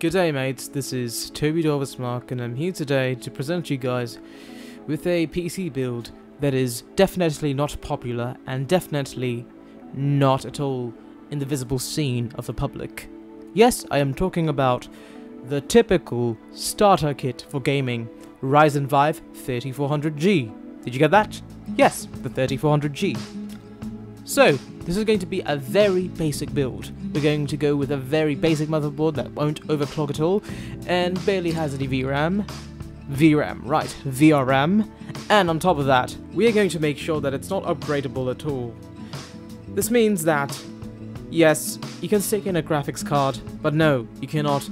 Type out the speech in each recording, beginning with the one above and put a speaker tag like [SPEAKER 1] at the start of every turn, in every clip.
[SPEAKER 1] Good day mates, this is Toby Mark and I'm here today to present you guys with a PC build that is definitely not popular and definitely not at all in the visible scene of the public. Yes, I am talking about the typical starter kit for gaming, Ryzen 5 3400G. Did you get that? Yes, the 3400G. So, this is going to be a very basic build. We're going to go with a very basic motherboard that won't overclock at all, and barely has any VRAM, and on top of that, we are going to make sure that it's not upgradable at all. This means that, yes, you can stick in a graphics card, but no, you cannot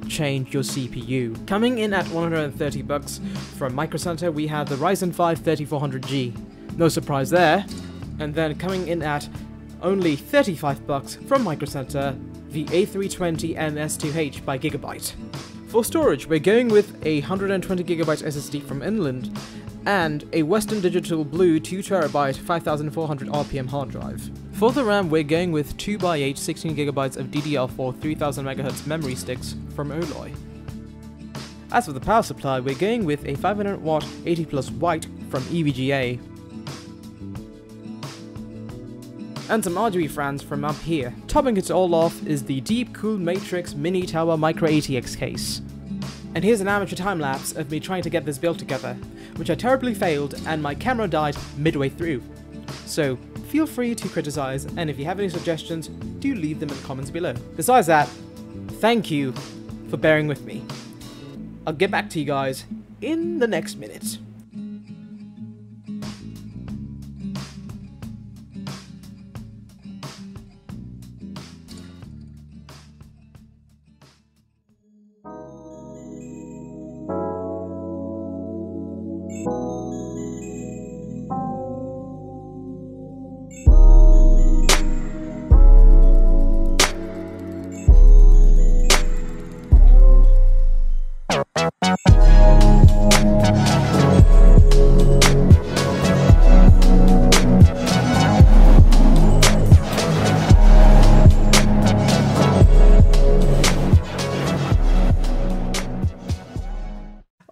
[SPEAKER 1] change your CPU. Coming in at $130 from Micro Center, we have the Ryzen 5 3400G. No surprise there. And then coming in at only $35 from Micro Center, the A320M-S2H by Gigabyte. For storage, we're going with a 120GB SSD from Inland and a Western Digital Blue 2TB 5400 RPM hard drive. For the RAM, we're going with 2x8 16GB of DDR4 3000MHz memory sticks from Oloy. As for the power supply, we're going with a 500W 80+ white from EVGA. And some RGB fans from up here. Topping it all off is the Deep Cool Matrix Mini Tower Micro ATX case. And here's an amateur time-lapse of me trying to get this build together, which I terribly failed and my camera died midway through. So feel free to criticize, and if you have any suggestions, do leave them in the comments below. Besides that, thank you for bearing with me. I'll get back to you guys in the next minute.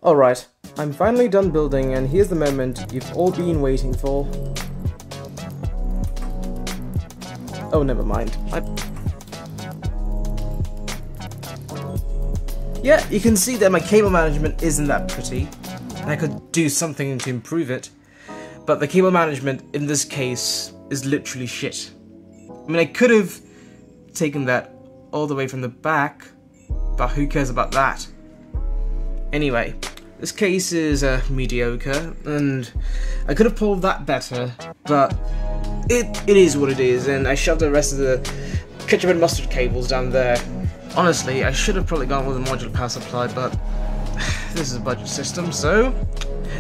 [SPEAKER 1] Alright, I'm finally done building, and here's the moment you've all been waiting for. Oh, never mind. Yeah, you can see that my cable management isn't that pretty, and I could do something to improve it, but the cable management in this case is literally shit. I mean, I could have taken that all the way from the back, but who cares about that? Anyway, this case is mediocre, and I could have pulled that better, but it is what it is, and I shoved the rest of the ketchup and mustard cables down there. Honestly, I should have probably gone with a modular power supply, but this is a budget system, so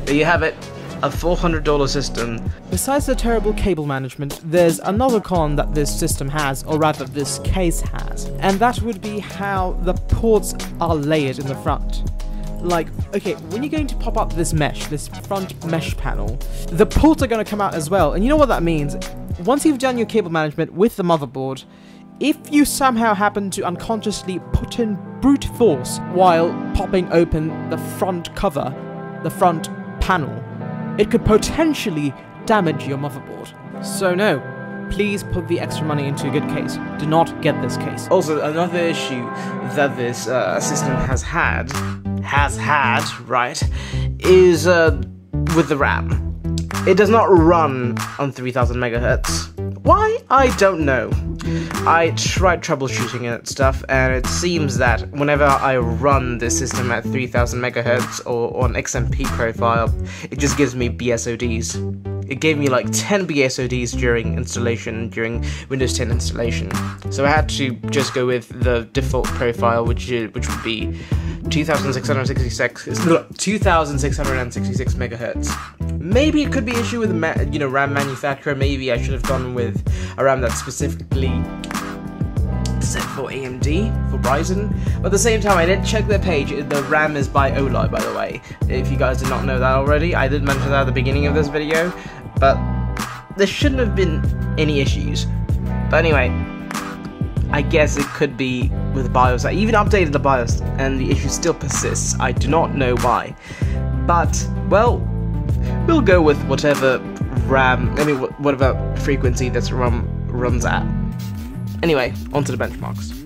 [SPEAKER 1] there you have it, a $400 system. Besides the terrible cable management, there's another con that this system has, or rather this case has, and that would be how the ports are layered in the front. Like, okay, when you're going to pop up this mesh, this front mesh panel, the ports are going to come out as well, and you know what that means? Once you've done your cable management with the motherboard, if you somehow happen to unconsciously put in brute force while popping open the front cover, the front panel, it could potentially damage your motherboard. So no, please put the extra money into a good case. Do not get this case. Also, another issue that this system has had, right, is with the RAM. It does not run on 3000 MHz. Why? I don't know. I tried troubleshooting and stuff, and it seems that whenever I run this system at 3000 MHz or on XMP profile, it just gives me BSODs. It gave me like 10 BSODs during installation, during Windows 10 installation. So I had to just go with the default profile, which would be 2666 MHz. Maybe it could be an issue with the RAM manufacturer. Maybe I should have gone with a RAM that's specifically set for AMD, for Ryzen. But at the same time, I did check their page. The RAM is by Oloy, by the way. If you guys did not know that already, I did mention that at the beginning of this video. But there shouldn't have been any issues. But anyway, I guess it could be with BIOS. I even updated the BIOS and the issue still persists. I do not know why. But, well, we'll go with whatever whatever frequency this RAM runs at. Anyway, onto the benchmarks.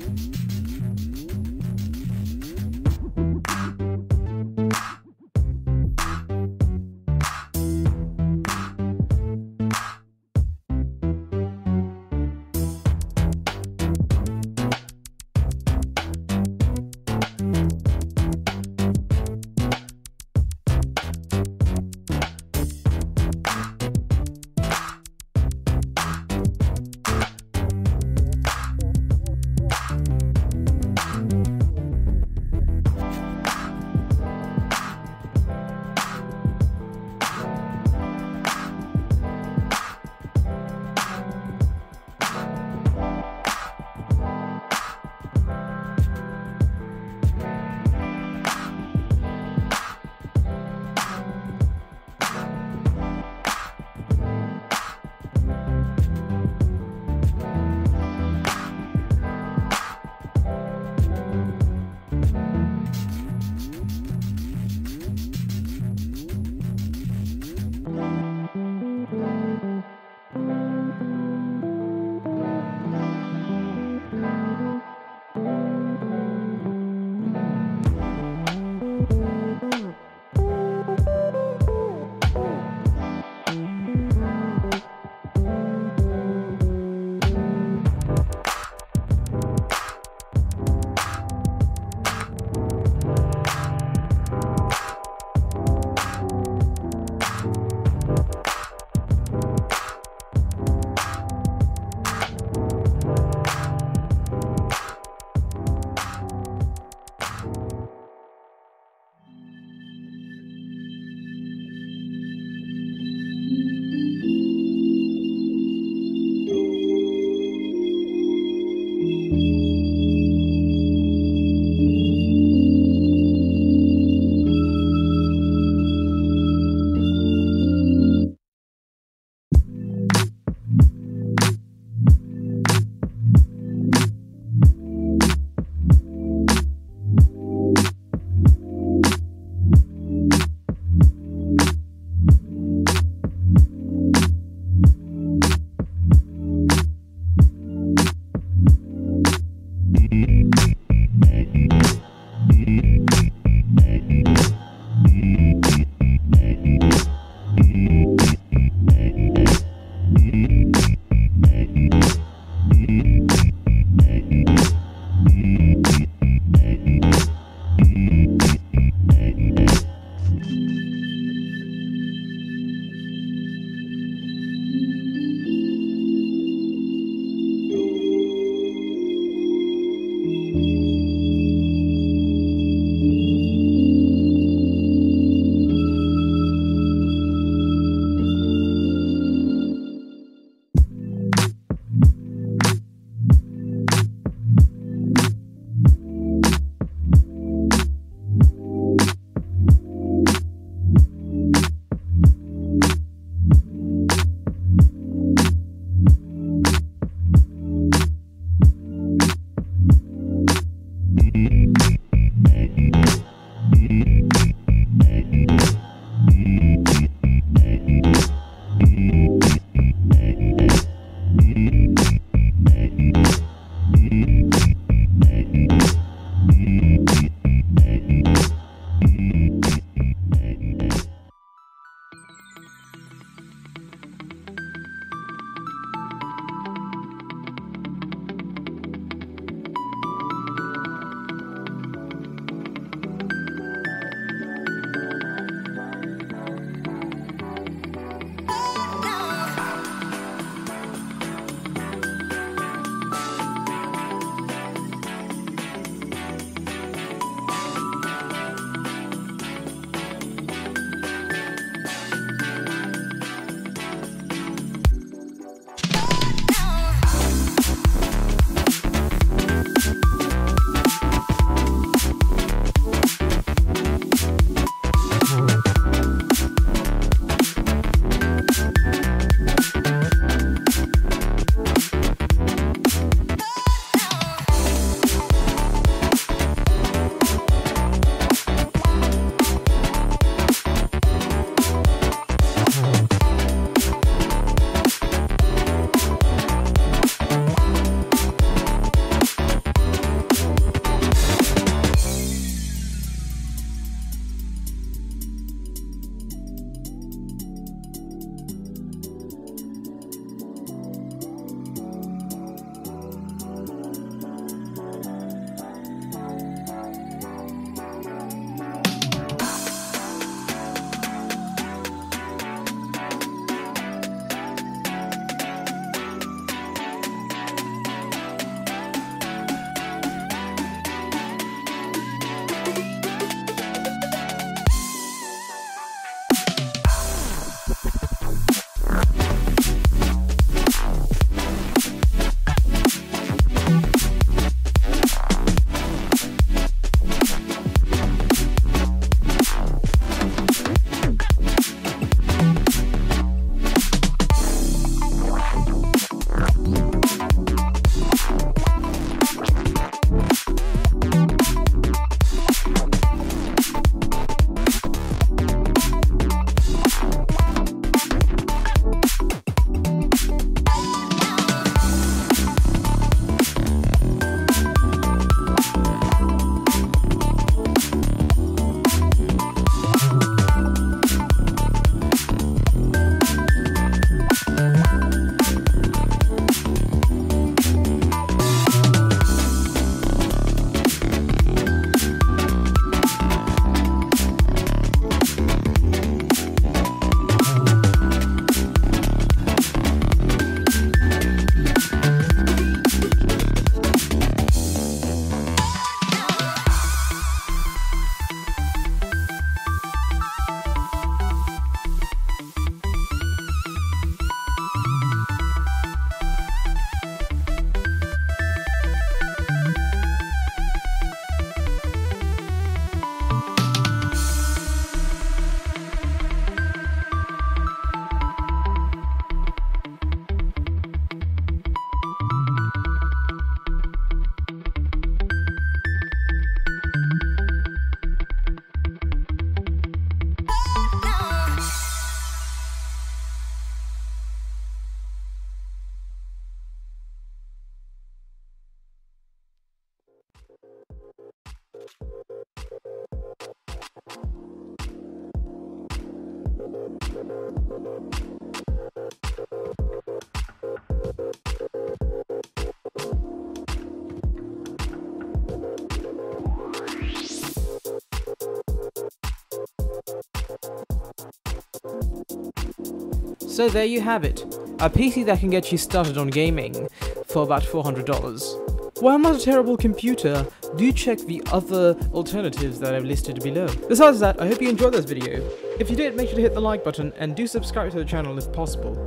[SPEAKER 2] So there you have it, a PC that can get you started on gaming for about $400. While not a terrible computer, do check the other alternatives that I've listed below. Besides that, I hope you enjoyed this video. If you did, make sure to hit the like button and do subscribe to the channel if possible.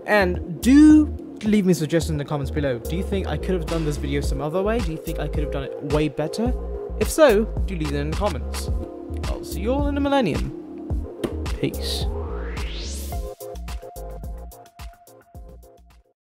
[SPEAKER 2] And do leave me suggestions in the comments below. Do you think I could have done this video some other way? Do you think I could have done it way better? If so, do leave it in the comments. I'll see you all in a millennium. Peace.